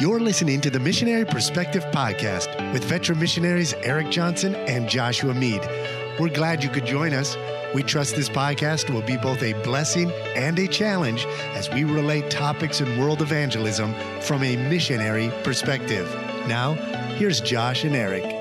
You're listening to the Missionary Perspective Podcast with veteran missionaries Erik Johnson and Joshua Mead. We're glad you could join us. We trust this podcast will be both a blessing and a challenge as we relate topics in world evangelism from a missionary perspective. Now, here's Josh and Erik.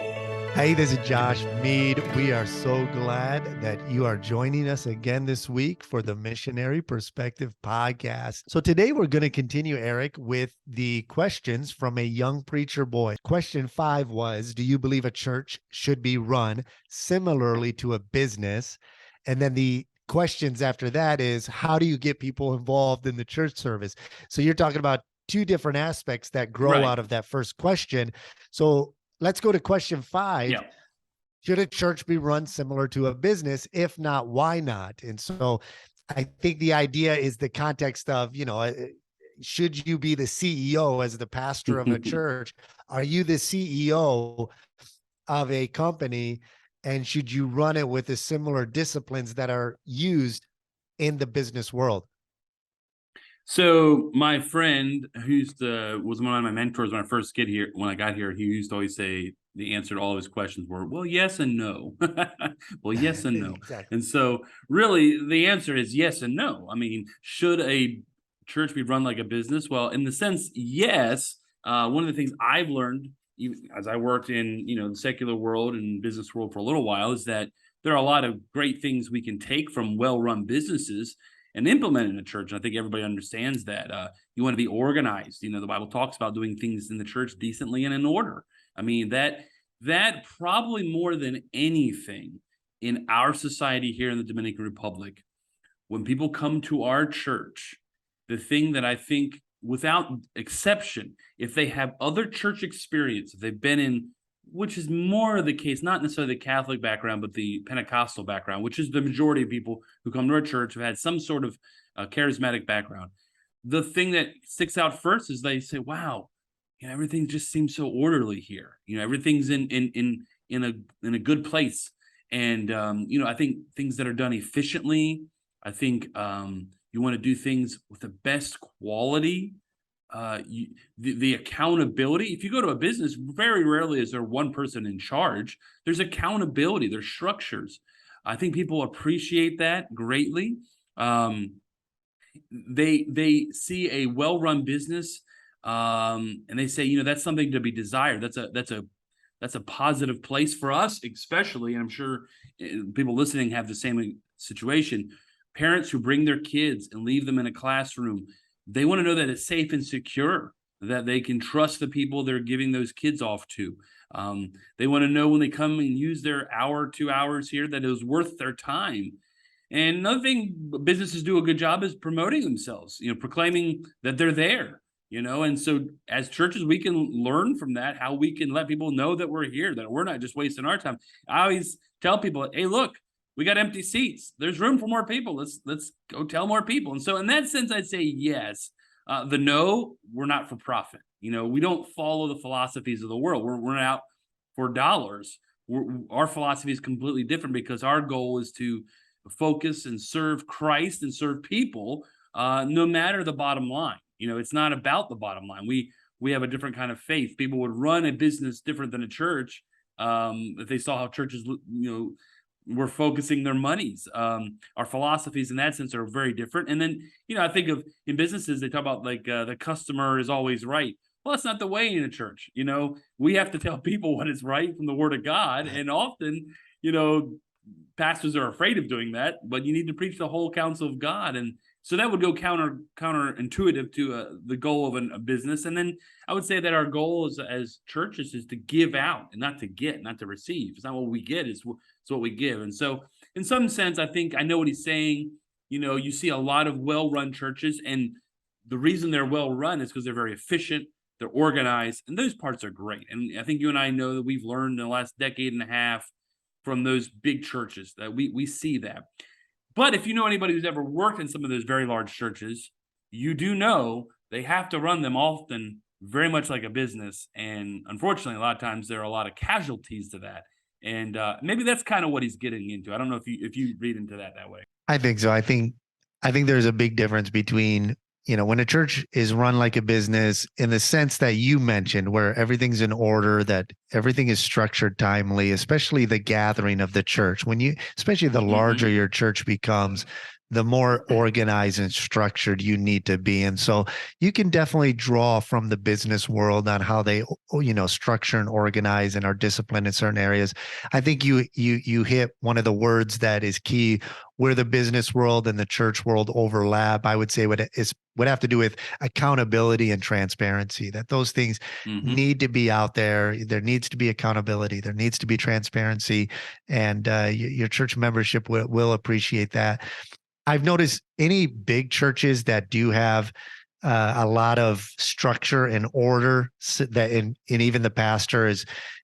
Hey, this is Josh Mead. We are so glad that you are joining us again this week for the Missionary Perspective Podcast. So today we're going to continue, Erik, with the questions from a young preacher boy. Question 5 was, do you believe a church should be run similarly to a business? And then the questions after that is, how do you get people involved in the church service? So you're talking about two different aspects that grow out of that first question. So let's go to question 5. Yeah. Should a church be run similar to a business? If not, why not? And so I think the idea is the context of, should you be the CEO as the pastor of a church? Are you the CEO of a company? And should you run it with the similar disciplines that are used in the business world? So my friend, was one of my mentors when I got here, he used to always say the answer to all of his questions were, well, yes and no. Well, yes and no. Exactly. And so really the answer is yes and no. I mean, should a church be run like a business? Well, in the sense, yes. One of the things I've learned as I worked in, the secular world and business world for a little while is that there are a lot of great things we can take from well-run businesses and implement in a church. And I think everybody understands that. You want to be organized. The Bible talks about doing things in the church decently and in order. I mean, that probably more than anything in our society here in the Dominican Republic, when people come to our church, the thing that I think without exception, if they have other church experience, if they've been in, which is more the case, not necessarily the Catholic background, but the Pentecostal background, which is the majority of people who come to our church have had some sort of charismatic background. The thing that sticks out first is they say, wow, everything just seems so orderly here. Everything's in a good place. And, I think things that are done efficiently, I think you want to do things with the best quality. The accountability. If you go to a business, very rarely is there one person in charge. There's accountability. There's structures. I think people appreciate that greatly. They see a well-run business, and they say, that's something to be desired. That's a positive place for us, especially. And I'm sure people listening have the same situation. Parents who bring their kids and leave them in a classroom, they want to know that it's safe and secure, that they can trust the people they're giving those kids off to. They want to know when they come and use their hour, 2 hours here, that it was worth their time. And another thing businesses do a good job is promoting themselves, proclaiming that they're there, and so as churches, we can learn from that, how we can let people know that we're here, that we're not just wasting our time. I always tell people, hey, look, we got empty seats. There's room for more people. Let's go tell more people. And so in that sense, I'd say yes. The no, we're not for profit. We don't follow the philosophies of the world. We're not out for dollars. Our philosophy is completely different because our goal is to focus and serve Christ and serve people, no matter the bottom line. It's not about the bottom line. We have a different kind of faith. People would run a business different than a church if they saw how churches, we're focusing their monies. Our philosophies in that sense are very different. And then, I think of in businesses, they talk about like the customer is always right. Well, that's not the way in a church. We have to tell people what is right from the word of God. And often, pastors are afraid of doing that, but you need to preach the whole counsel of God. And so that would go counterintuitive to the goal of a business. And then I would say that our goal as churches is to give out and not to get, not to receive. It's not what we get, it's what we give. And so in some sense, I think I know what he's saying. You see a lot of well-run churches, and the reason they're well-run is because they're very efficient, they're organized, and those parts are great. And I think you and I know that we've learned in the last decade and a half from those big churches that we see that. But if you know anybody who's ever worked in some of those very large churches, you do know they have to run them often very much like a business. And unfortunately, a lot of times there are a lot of casualties to that. And maybe that's kind of what he's getting into. I don't know if you read into that way. I think so. I think there's a big difference between when a church is run like a business in the sense that you mentioned, where everything's in order, that everything is structured timely, especially the gathering of the church, especially the larger Mm-hmm. your church becomes, the more organized and structured you need to be. And so you can definitely draw from the business world on how they, structure and organize and are disciplined in certain areas. I think you hit one of the words that is key, where the business world and the church world overlap. I would say would have to do with accountability and transparency, that those things Mm-hmm. need to be out there. There needs to be accountability. There needs to be transparency, and your church membership will appreciate that. I've noticed any big churches that do have a lot of structure and order, and even the pastor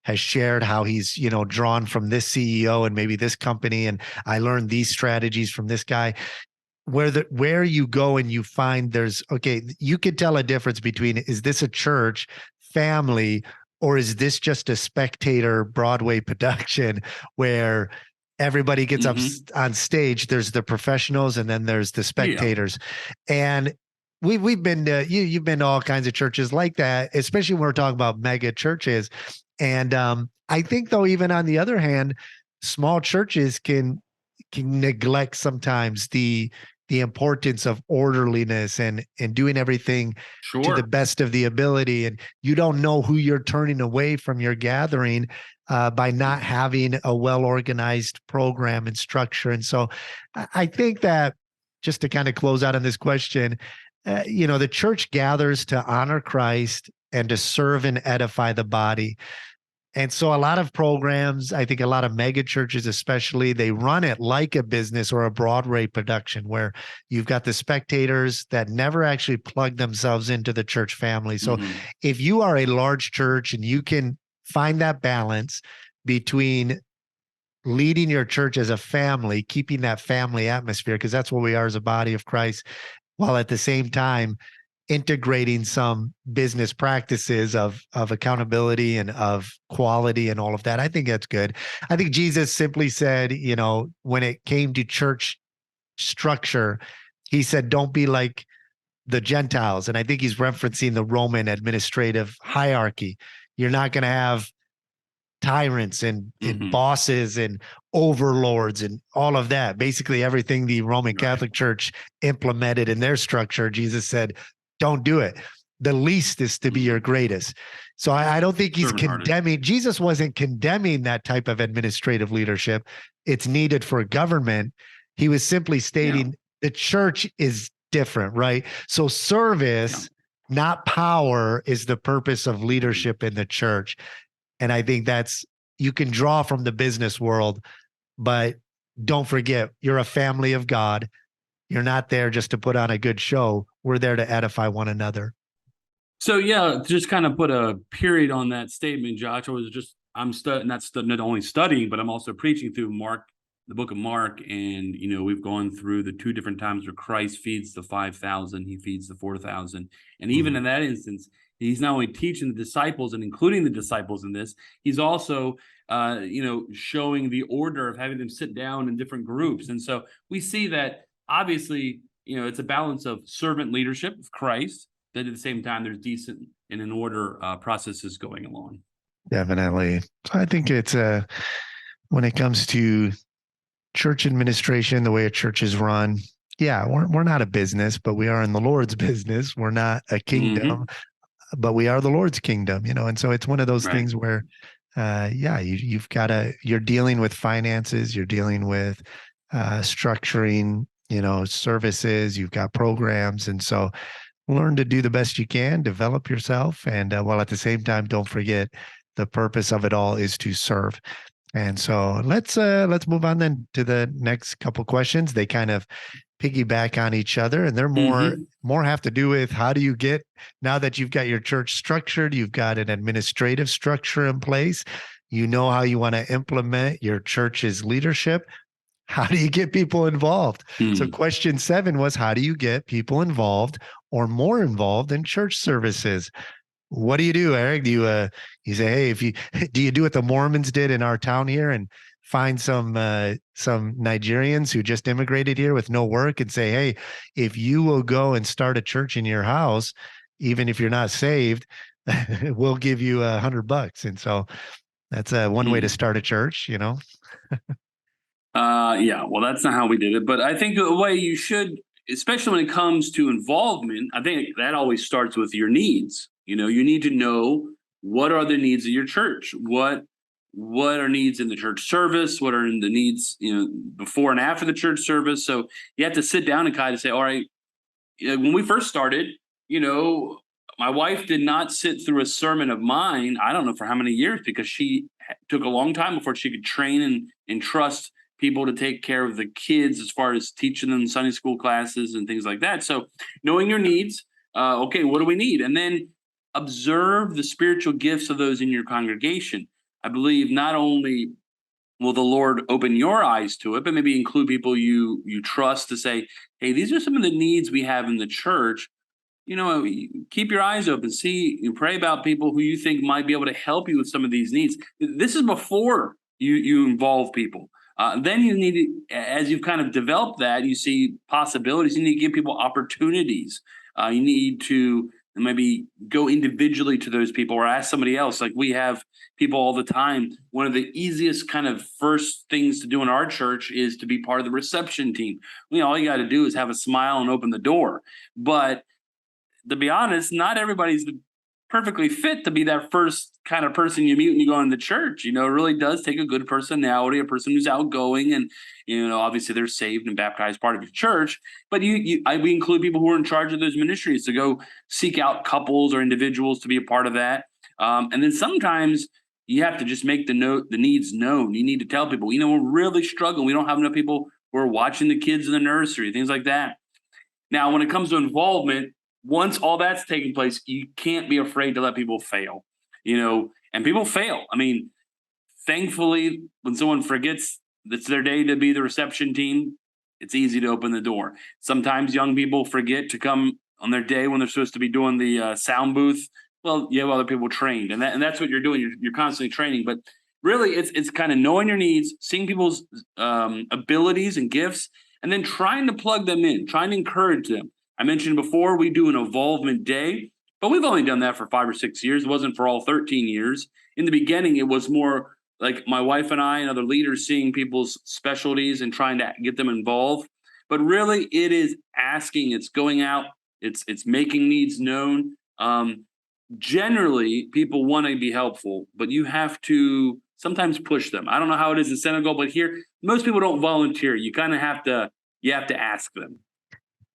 has shared how he's drawn from this CEO and maybe this company, and I learned these strategies from this guy. Where you go and you find you could tell a difference between, is this a church family, or is this just a spectator Broadway production where everybody gets up Mm-hmm. on stage? There's the professionals and then there's the Yeah. spectators. And we've been to, you've been to all kinds of churches like that, especially when we're talking about mega churches. And I think, though, even on the other hand, small churches can neglect sometimes the importance of orderliness and doing everything to the Sure. best of the ability. And you don't know who you're turning away from your gathering by not having a well-organized program and structure. And so I think that, just to kind of close out on this question, the church gathers to honor Christ and to serve and edify the body. And so a lot of programs, I think a lot of mega churches especially, they run it like a business or a Broadway production, where you've got the spectators that never actually plug themselves into the church family. So Mm-hmm. if you are a large church and you can find that balance between leading your church as a family, keeping that family atmosphere, because that's what we are as a body of Christ, while at the same time integrating some business practices of accountability and of quality and all of that. I think that's good. I think Jesus simply said, when it came to church structure, he said, don't be like the Gentiles. And I think he's referencing the Roman administrative hierarchy. You're not going to have tyrants and Mm-hmm. bosses and overlords and all of that. Basically, everything the Roman Right. Catholic Church implemented in their structure, Jesus said, don't do it. The least is to be Mm-hmm. your greatest. So I don't think he's Servant hearted. condemning, Jesus wasn't condemning that type of administrative leadership. It's needed for government. He was simply Yeah. stating the church is different, right? So Yeah. service, not power, is the purpose of Mm-hmm. leadership in the church. And I think you can draw from the business world, but don't forget, you're a family of God. You're not there just to put on a good show. We're there to edify one another. So yeah, just kind of put a period on that statement, Josh. Not only studying, but I'm also preaching through Mark, the book of Mark, and we've gone through the two different times where Christ feeds the 5,000, he feeds the 4,000, and even Mhm. in that instance, he's not only teaching the disciples and including the disciples in this, he's also showing the order of having them sit down in different groups, and so we see that obviously it's a balance of servant leadership of Christ, that at the same time there's decent and in order processes going along. Definitely. So I think when it comes to church administration, the way a church is run, yeah, we're not a business, but we are in the Lord's business. We're not a kingdom, Mm-hmm. but we are the Lord's kingdom, and so it's one of those Right. things where you've got you're dealing with finances, you're dealing with structuring, services, you've got programs. And so learn to do the best you can, develop yourself. And while at the same time, don't forget, the purpose of it all is to serve. And so let's move on then to the next couple questions. They kind of piggyback on each other, and they're Mm-hmm. more have to do with, how do you get, now that you've got your church structured, you've got an administrative structure in place, you know how you want to implement your church's leadership. How do you get people involved? So Mm-hmm. question 7 was, how do you get people involved or more involved in church services? What do you do, Eric? Do you say, hey, if you do you do what the Mormons did in our town here and find some Nigerians who just immigrated here with no work and say, hey, if you will go and start a church in your house, even if you're not saved, we'll give you $100. And so that's one way to start a church, you know? Yeah, well, that's not how we did it, but I think the way you should, especially when it comes to involvement, I think that always starts with your needs. You need to know what are the needs of your church. What are needs in the church service? What are in the needs, before and after the church service? So you have to sit down and kind of say, all right, when we first started, you know, my wife did not sit through a sermon of mine. I don't know for how many years, because she took a long time before she could train and trust people to take care of the kids as far as teaching them Sunday school classes and things like that. So knowing your needs, okay, what do we need? And then observe the spiritual gifts of those in your congregation. I believe not only will the Lord open your eyes to it, but maybe include people you trust to say, hey, these are some of the needs we have in the church. Keep your eyes open, see, you pray about people who you think might be able to help you with some of these needs. This is before you involve people. Then you need to, as you've kind of developed that, you see possibilities. You need to give people opportunities. You need to maybe go individually to those people or ask somebody else. Like we have people all the time. One of the easiest kind of first things to do in our church is to be part of the reception team. All you got to do is have a smile and open the door. But to be honest, not everybody's perfectly fit to be that first kind of person you meet when you go into church. It really does take a good personality, a person who's outgoing, and obviously they're saved and baptized, part of your church. But we include people who are in charge of those ministries to go seek out couples or individuals to be a part of that. And then sometimes you have to just make the needs known. You need to tell people, we're really struggling. We don't have enough people who are watching the kids in the nursery, things like that. Now, when it comes to involvement, once all that's taken place, you can't be afraid to let people fail, and people fail. I mean, thankfully, when someone forgets it's their day to be the reception team, it's easy to open the door. Sometimes young people forget to come on their day when they're supposed to be doing the sound booth. Well, you have other people trained, and that's what you're doing. You're constantly training, but really, it's kind of knowing your needs, seeing people's abilities and gifts, and then trying to plug them in, trying to encourage them. I mentioned before, we do an involvement day, but we've only done that for 5 or 6 years. It wasn't for all 13 years. In the beginning, it was more like my wife and I and other leaders seeing people's specialties and trying to get them involved. But really, it is asking, it's going out, it's making needs known. Generally, people want to be helpful, but you have to sometimes push them. I don't know how it is in Senegal, but here, most people don't volunteer. You kind of have to ask them.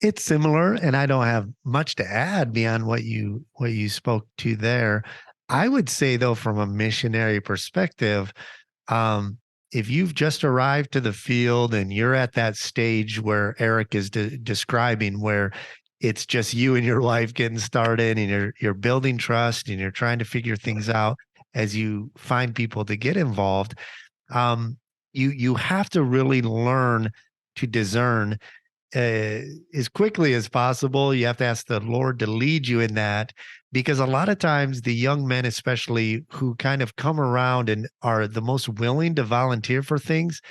It's similar, and I don't have much to add beyond what you spoke to there. I would say, though, from a missionary perspective, if you've just arrived to the field and you're at that stage where Erik is describing, where it's just you and your wife getting started, and you're building trust, and you're trying to figure things out as you find people to get involved, you have to really learn to discern as quickly as possible. You have to ask the Lord to lead you in that, because a lot of times the young men, especially who kind of come around and are the most willing to volunteer for things,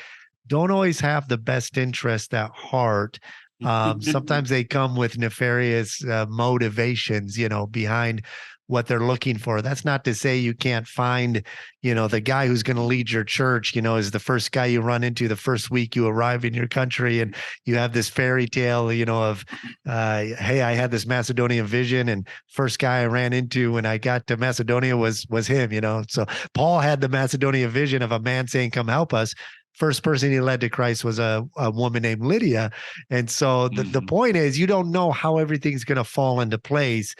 don't always have the best interest at heart. Sometimes they come with nefarious motivations, behind what they're looking for. That's not to say you can't find, the guy who's going to lead your church, is the first guy you run into the first week you arrive in your country, and you have this fairy tale, of, hey, I had this Macedonian vision, and first guy I ran into when I got to Macedonia was him, So Paul had the Macedonian vision of a man saying, come help us. First person he led to Christ was a woman named Lydia. And so the point is, you don't know how everything's going to fall into place.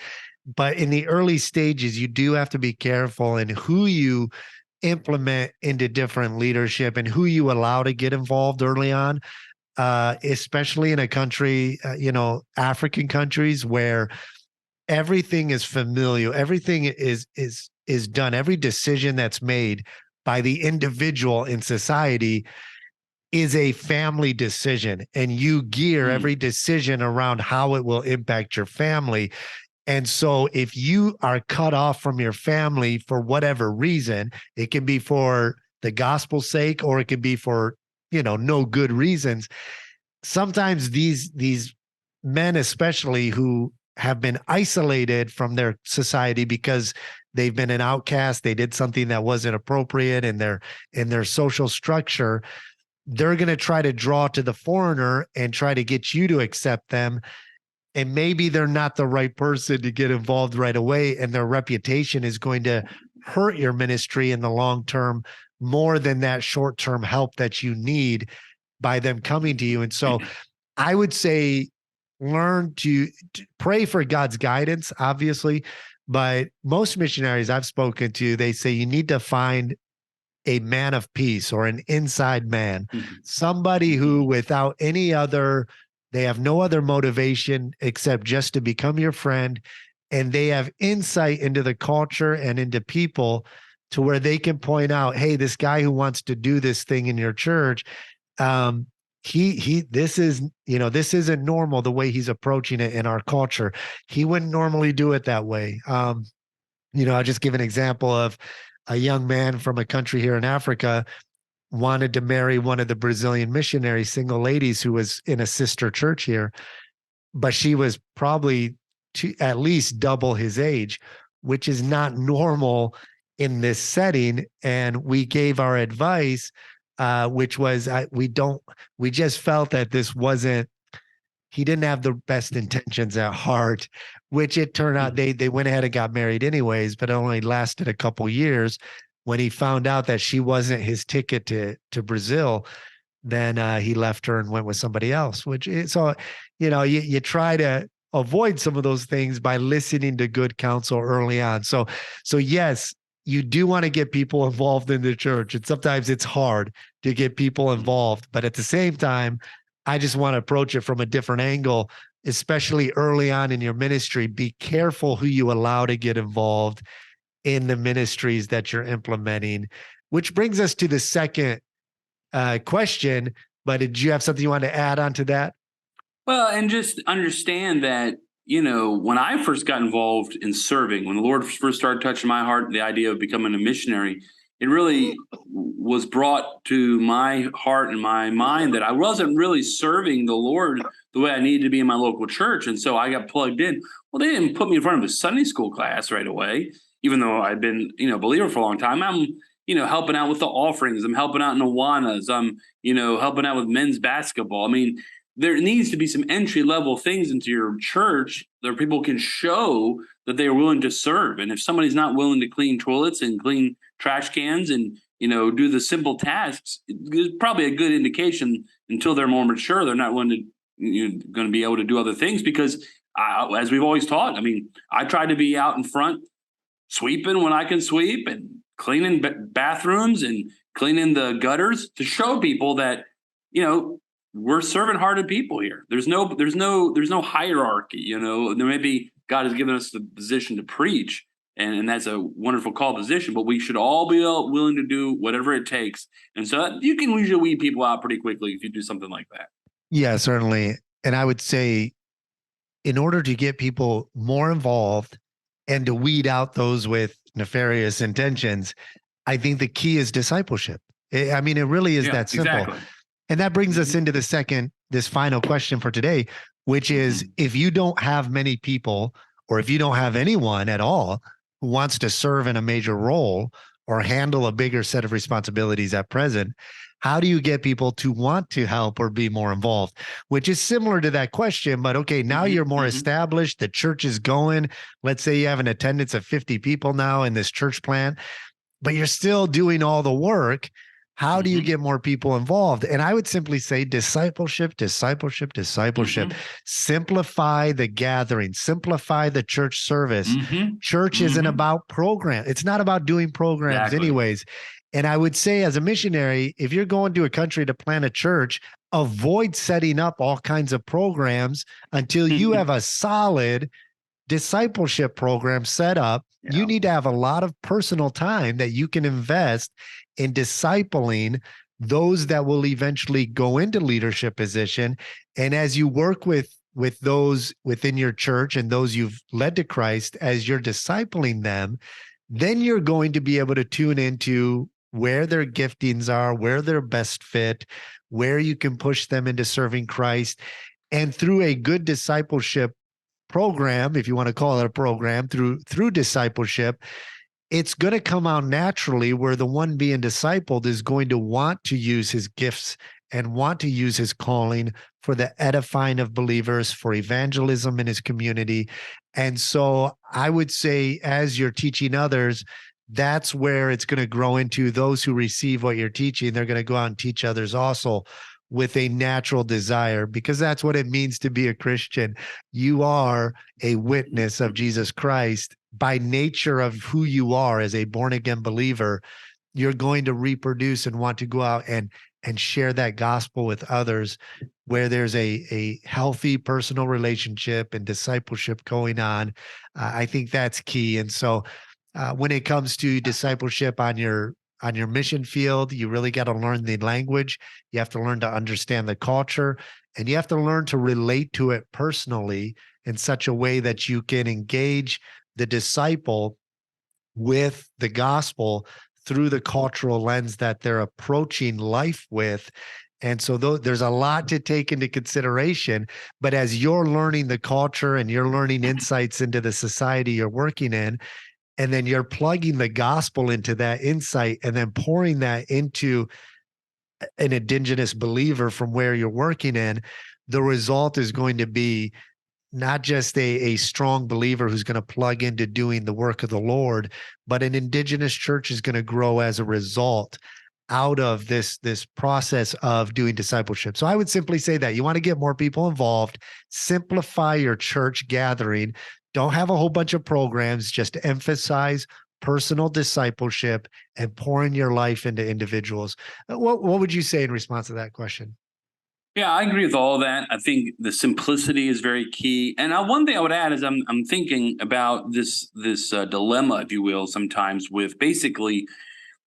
But in the early stages, you do have to be careful in who you implement into different leadership and who you allow to get involved early on, especially in a country, African countries where everything is familial, everything is done, every decision that's made by the individual in society is a family decision, and you gear every decision around how it will impact your family. And so if you are cut off from your family for whatever reason, it can be for the gospel's sake, or it could be for, no good reasons. Sometimes these men, especially who have been isolated from their society because they've been an outcast, they did something that wasn't appropriate in their social structure, they're going to try to draw to the foreigner and try to get you to accept them. And maybe they're not the right person to get involved right away, and their reputation is going to hurt your ministry in the long term more than that short-term help that you need by them coming to you. And so I would say learn to pray for God's guidance, obviously, but most missionaries I've spoken to, they say you need to find a man of peace or an inside man, somebody who without any other, they have no other motivation except just to become your friend. And they have insight into the culture and into people to where they can point out, hey, this guy who wants to do this thing in your church, this isn't normal the way he's approaching it in our culture. He wouldn't normally do it that way. I'll just give an example of a young man from a country here in Africa wanted to marry one of the Brazilian missionary single ladies who was in a sister church here, but she was probably at least double his age, which is not normal in this setting. And we gave our advice, which was we just felt that he didn't have the best intentions at heart, which it turned out they went ahead and got married anyways, but it only lasted a couple years. When he found out that she wasn't his ticket to Brazil, then he left her and went with somebody else, you try to avoid some of those things by listening to good counsel early on. So yes, you do want to get people involved in the church. And sometimes it's hard to get people involved, but at the same time, I just want to approach it from a different angle, especially early on in your ministry. Be careful who you allow to get involved in the ministries that you're implementing, which brings us to the second question. But did you have something you want to add on to that? Well, and just understand that, when I first got involved in serving, when the Lord first started touching my heart, the idea of becoming a missionary, it really was brought to my heart and my mind that I wasn't really serving the Lord the way I needed to be in my local church. And so I got plugged in. Well, they didn't put me in front of a Sunday school class right away, even though I'd been, a believer for a long time. I'm, helping out with the offerings. I'm helping out in Awanas. I'm, helping out with men's basketball. I mean, there needs to be some entry level things into your church that people can show that they are willing to serve. And if somebody's not willing to clean toilets and clean trash cans and, do the simple tasks, it's probably a good indication until they're more mature. They're not willing to, going to be able to do other things because as we've always taught, I try to be out in front sweeping when I can sweep and cleaning bathrooms and cleaning the gutters to show people that, we're servant-hearted people here. There's no hierarchy. There may be God has given us the position to preach, and that's a wonderful call position. But we should all be willing to do whatever it takes, and so you can usually weed people out pretty quickly if you do something like that. Yeah, certainly. And I would say, in order to get people more involved and to weed out those with nefarious intentions, I think the key is discipleship. It really is that simple. Exactly. And that brings us into this final question for today, which is if you don't have many people, or if you don't have anyone at all who wants to serve in a major role or handle a bigger set of responsibilities at present, how do you get people to want to help or be more involved? Which is similar to that question, but okay, now you're more established, the church is going. Let's say you have an attendance of 50 people now in this church plant, but you're still doing all the work. How do you get more people involved? And I would simply say discipleship. Simplify the gathering, simplify the church service. Church isn't about program. It's not about doing programs anyways. And I would say as a missionary, if you're going to a country to plant a church, avoid setting up all kinds of programs until you have a solid discipleship program set up. Yeah. You need to have a lot of personal time that you can invest in discipling those that will eventually go into leadership position. And as you work with those within your church and those you've led to Christ, as you're discipling them, then you're going to be able to tune into where their giftings are, where they're best fit, where you can push them into serving Christ. And through a good discipleship program, if you want to call it a program, through discipleship, it's going to come out naturally where the one being discipled is going to want to use his gifts and want to use his calling for the edifying of believers, for evangelism in his community. And so I would say, as you're teaching others, that's where it's going to grow into those who receive what you're teaching. They're going to go out and teach others also with a natural desire, because that's what it means to be a Christian. You are a witness of Jesus Christ by nature of who you are as a born again believer. You're going to reproduce and want to go out and share that gospel with others, where there's a healthy personal relationship and discipleship going on. I think that's key. And so when it comes to discipleship on your mission field, you really got to learn the language. You have to learn to understand the culture, and you have to learn to relate to it personally in such a way that you can engage the disciple with the gospel through the cultural lens that they're approaching life with. And so there's a lot to take into consideration, but as you're learning the culture and you're learning insights into the society you're working in, and then you're plugging the gospel into that insight and then pouring that into an indigenous believer from where you're working in, the result is going to be not just a strong believer who's going to plug into doing the work of the Lord, but an indigenous church is going to grow as a result out of this process of doing discipleship. So I would simply say that you want to get more people involved, simplify your church gathering. Don't have a whole bunch of programs, just emphasize personal discipleship and pouring your life into individuals. What would you say in response to that question? Yeah, I agree with all of that. I think the simplicity is very key. And one thing I would add is I'm thinking about this dilemma, if you will, sometimes with basically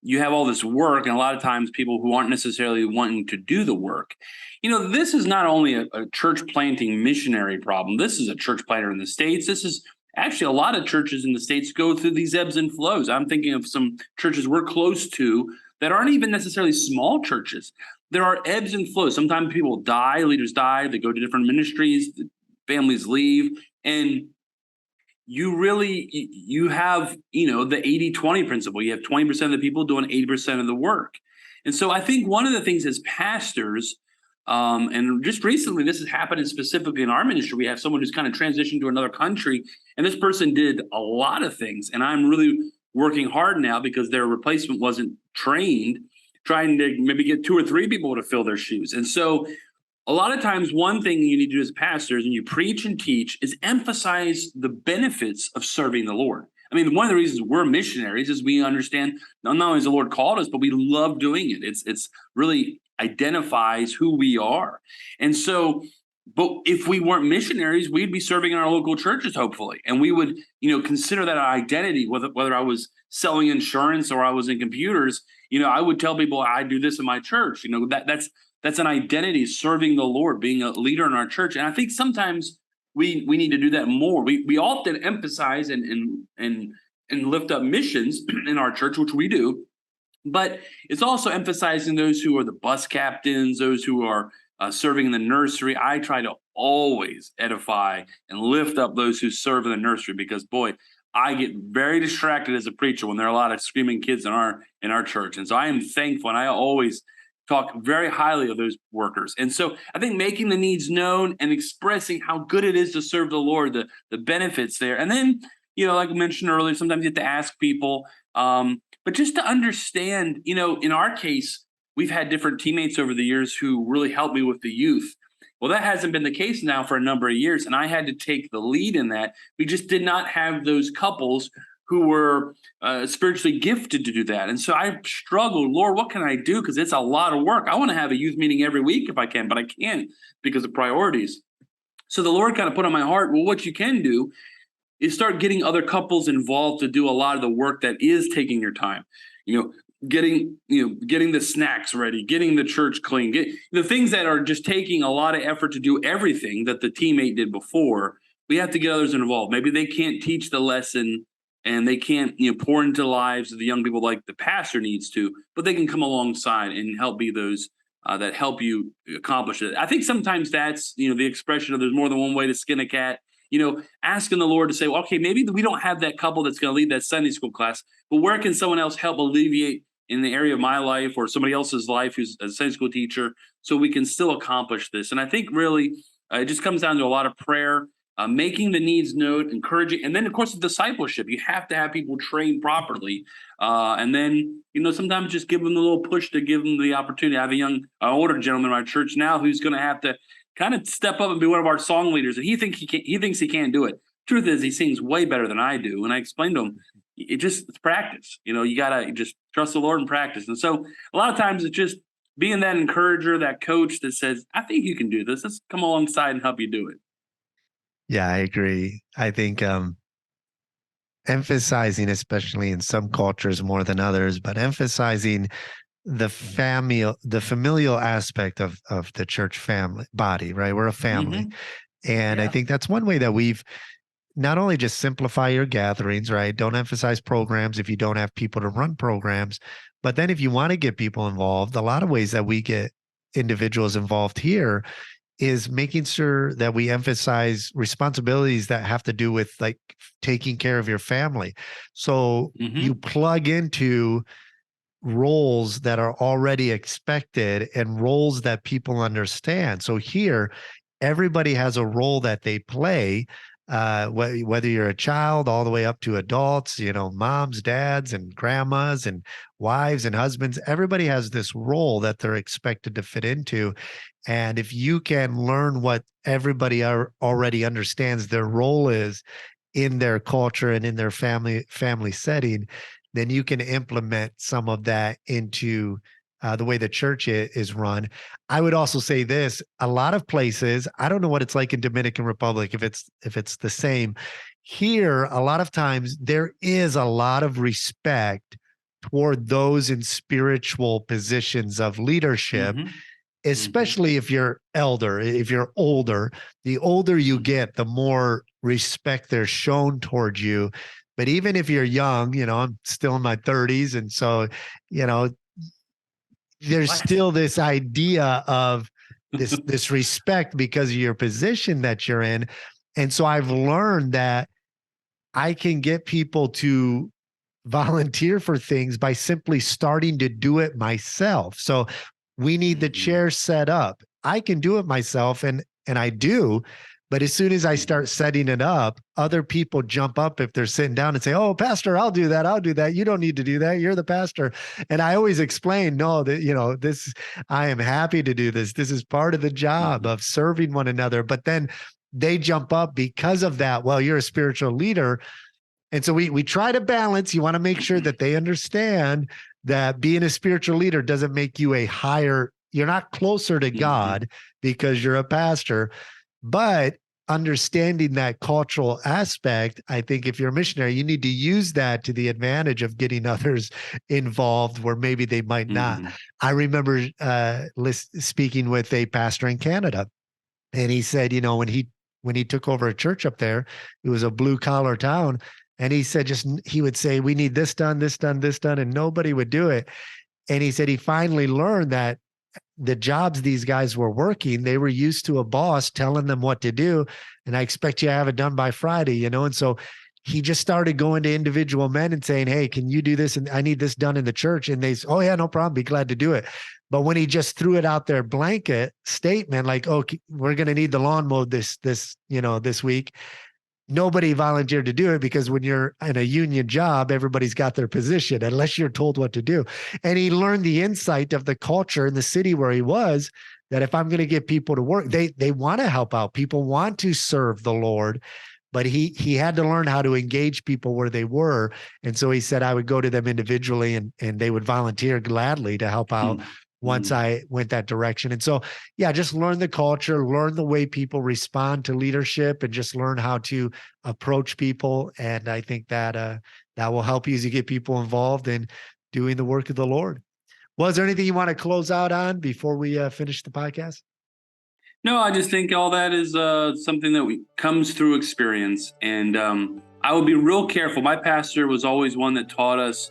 you have all this work, and a lot of times people who aren't necessarily wanting to do the work. This is not only a church planting missionary problem. This is a church planter in the States. This is actually a lot of churches in the States go through these ebbs and flows. I'm thinking of some churches we're close to that aren't even necessarily small churches. There are ebbs and flows. Sometimes people die, leaders die, they go to different ministries, families leave, and you have the 80-20 principle. You have 20% of the people doing 80% of the work. And so I think one of the things as pastors, and just recently this has happened specifically in our ministry, we have someone who's kind of transitioned to another country, and this person did a lot of things, and I'm really working hard now because their replacement wasn't trained, trying to maybe get 2 or 3 people to fill their shoes. And so a lot of times, one thing you need to do as pastors, and you preach and teach, is emphasize the benefits of serving the Lord. I mean, one of the reasons we're missionaries is we understand not only has the Lord called us, but we love doing it. It's really identifies who we are. And so, but if we weren't missionaries, we'd be serving in our local churches, hopefully. And we would, consider that our identity, whether I was selling insurance or I was in computers, I would tell people I do this in my church. That's an identity, serving the Lord, being a leader in our church. And I think sometimes we need to do that more. We often emphasize and lift up missions in our church, which we do, but it's also emphasizing those who are the bus captains, those who are serving in the nursery. I try to always edify and lift up those who serve in the nursery, because boy, I get very distracted as a preacher when there are a lot of screaming kids in our church. And so I am thankful, and I always talk very highly of those workers. And so I think making the needs known and expressing how good it is to serve the Lord, the benefits there. And then, like I mentioned earlier, sometimes you have to ask people, but just to understand, in our case, we've had different teammates over the years who really helped me with the youth. Well, that hasn't been the case now for a number of years, and I had to take the lead in that. We just did not have those couples who were spiritually gifted to do that. And so I struggled, Lord, what can I do? Because it's a lot of work. I want to have a youth meeting every week if I can, but I can't because of priorities. So the Lord kind of put on my heart, well, what you can do is start getting other couples involved to do a lot of the work that is taking your time. Getting the snacks ready, getting the church clean, the things that are just taking a lot of effort to do everything that the teammate did before. We have to get others involved. Maybe they can't teach the lesson and they can't, pour into the lives of the young people like the pastor needs to, but they can come alongside and help be those that help you accomplish it. I think sometimes that's, the expression of there's more than one way to skin a cat. Asking the Lord to say, well, okay, maybe we don't have that couple that's going to lead that Sunday school class, but where can someone else help alleviate in the area of my life or somebody else's life who's a Sunday school teacher, so we can still accomplish this? And I think really it just comes down to a lot of prayer, making the needs known, encouraging, and then of course the discipleship. You have to have people trained properly, and then sometimes just give them a little push to give them the opportunity. I have older gentleman in my church now who's going to have to kind of step up and be one of our song leaders, and he thinks he can't do it. Truth is, he sings way better than I do, and I explained to him it's practice. You gotta just trust the Lord and practice. And so a lot of times it's just being that encourager, that coach that says, I think you can do this. Let's come alongside and help you do it. Yeah, I agree. I think emphasizing, especially in some cultures more than others, but emphasizing the familial aspect of the church family body, right? We're a family. Mm-hmm. And I think that's one way that we've not only just simplify your gatherings, right? Don't emphasize programs if you don't have people to run programs. But then if you want to get people involved, a lot of ways that we get individuals involved here is making sure that we emphasize responsibilities that have to do with like taking care of your family. So you plug into roles that are already expected and roles that people understand. So here, everybody has a role that they play, whether you're a child all the way up to adults, moms, dads, and grandmas, and wives and husbands. Everybody has this role that they're expected to fit into. And if you can learn what everybody already understands their role is in their culture and in their family setting, then you can implement some of that into the way the church is run. I would also say this: a lot of places, I don't know what it's like in Dominican Republic, if it's the same. Here, a lot of times there is a lot of respect toward those in spiritual positions of leadership, especially if you're if you're older. The older you get, the more respect there's shown towards you. But even if you're young, I'm still in my 30s. And so, there's still this idea of this respect because of your position that you're in. And so I've learned that I can get people to volunteer for things by simply starting to do it myself. So we need the chair set up. I can do it myself, and I do. But as soon as I start setting it up, other people jump up if they're sitting down and say, "Oh, pastor, I'll do that. I'll do that. You don't need to do that. You're the pastor." And I always explain, no, that, this, I am happy to do this. This is part of the job of serving one another. But then they jump up because of that. Well, you're a spiritual leader. And so we try to balance. You want to make sure that they understand that being a spiritual leader doesn't make you you're not closer to God because you're a pastor. But understanding that cultural aspect, I think if you're a missionary, you need to use that to the advantage of getting others involved where maybe they might not. I remember speaking with a pastor in Canada, and he said, when he took over a church up there, it was a blue collar town. And he said, he would say, we need this done, this done, this done, and nobody would do it. And he said he finally learned that the jobs these guys were working, they were used to a boss telling them what to do. And I expect you to have it done by Friday, And so he just started going to individual men and saying, "Hey, can you do this? And I need this done in the church." And they say, "Oh yeah, no problem. Be glad to do it." But when he just threw it out there, blanket statement, like, "Okay, we're going to need the lawn mowed this week," nobody volunteered to do it, because when you're in a union job, everybody's got their position unless you're told what to do. And he learned the insight of the culture in the city where he was, that if I'm going to get people to work, they want to help out. People want to serve the Lord, but he had to learn how to engage people where they were. And so he said, I would go to them individually and they would volunteer gladly to help out once I went that direction. And so, yeah, just learn the culture, learn the way people respond to leadership, and just learn how to approach people. And I think that that will help you as you get people involved in doing the work of the Lord. Well, is there anything you want to close out on before we finish the podcast? No, I just think all that is something that comes through experience. And I would be real careful. My pastor was always one that taught us,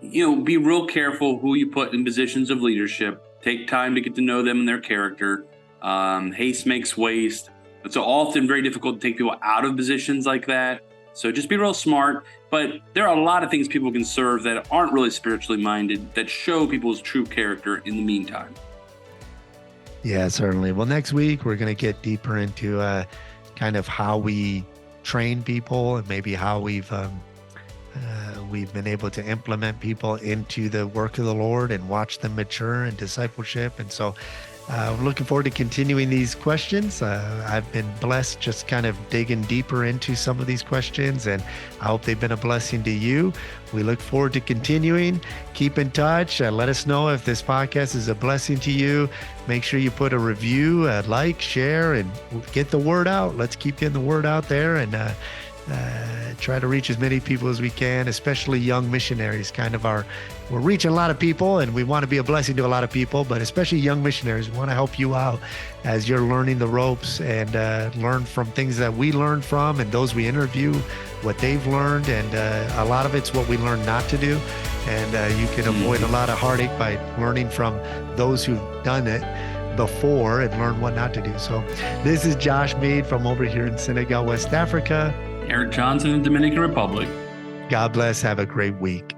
be real careful who you put in positions of leadership. Take time to get to know them and their character. Haste makes waste. It's often very difficult to take people out of positions like that. So just be real smart. But there are a lot of things people can serve that aren't really spiritually minded that show people's true character in the meantime. Yeah, certainly. Well, next week, we're going to get deeper into kind of how we train people and maybe how we've been able to implement people into the work of the Lord and watch them mature in discipleship. And so I'm looking forward to continuing these questions. I've been blessed just kind of digging deeper into some of these questions, and I hope they've been a blessing to you. We look forward to continuing. Keep in touch. Let us know if this podcast is a blessing to you. Make sure you put a review, like, share, and get the word out. Let's keep getting the word out there and try to reach as many people as we can, especially young missionaries. We're reaching a lot of people, and we want to be a blessing to a lot of people, but especially young missionaries. We want to help you out as you're learning the ropes and learn from things that we learned from and those we interview, what they've learned. And a lot of it's what we learn not to do. And you can avoid a lot of heartache by learning from those who've done it before and learn what not to do. So this is Josh Mead from over here in Senegal, West Africa. Erik Johnson in Dominican Republic. God bless. Have a great week.